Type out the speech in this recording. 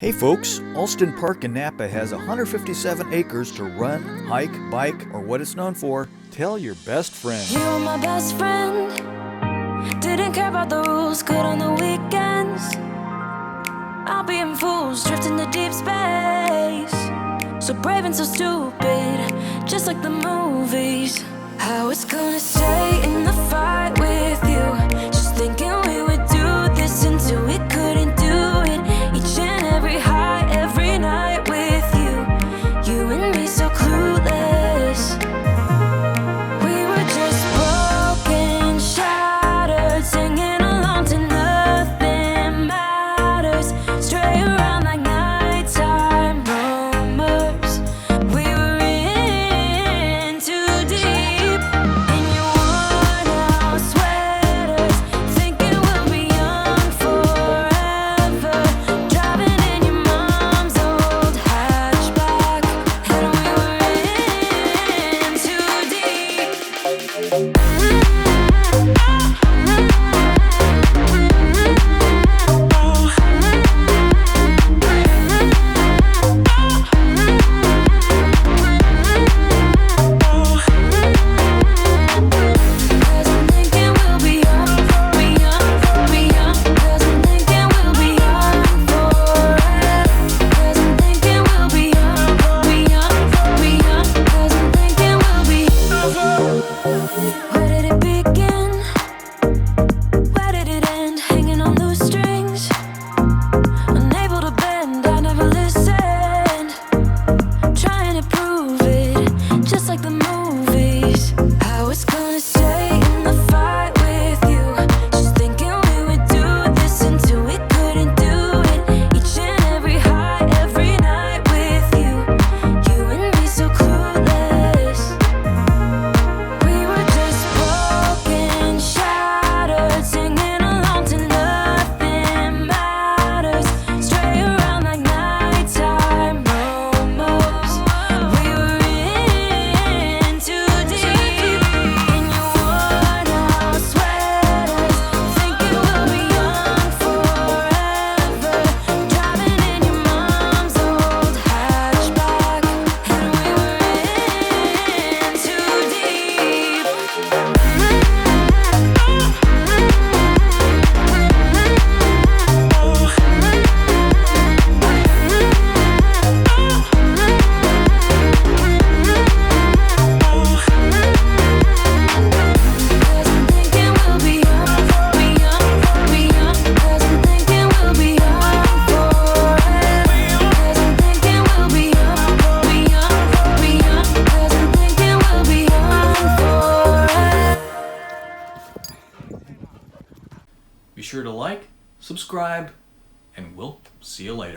Hey folks, Alston Park in Napa has 157 acres to run, hike, bike, or what it's known for. Tell your best friend. You were my best friend. Didn't care about the rules, good on the weekends. I'll be in fools, drifting to deep space. So brave and so stupid, just like the movies. I was gonna stay in the fight with you, just thinking we would do this until we couldn't do it. Each and every high, every night with you, you and me so clueless. We were just broken, shattered, singing along to nothing matters. Stray around like nighttime rumors. We were in too deep. In your worn-out sweaters, thinking we'll be young forever. Driving in your mom's old hatchback, and we were in too deep. Cause I'm thinking we'll be young, be young, be young. Cause I'm thinking we'll be young forever. Cause I'm thinking we'll be young, be young, be young. Cause I'm thinking we'll be young. Where did it begin? Where did it end? Hanging on loose strings, unable to bend. I never listened, trying to prove it, just like the movies. I was gonna stay in the fight with you, just thinking we would do this until we couldn't do it. Each and every high, every night with you and me so clueless. We were just broken, shattered, singing along to nothing matters. Stray around like nighttime rumors. We were in too deep. In your worn-out sweaters, thinking we'll be young forever. Driving in your mom's old hatchback, and we were in too deep. Cause I'm thinking we'll be young, be young, be young. Cause I'm thinking we'll be young forever. Cause I'm thinking we'll be young, be young, be young. Cause I'm thinking we'll be young forever. Be sure to like, subscribe, and we'll see you later.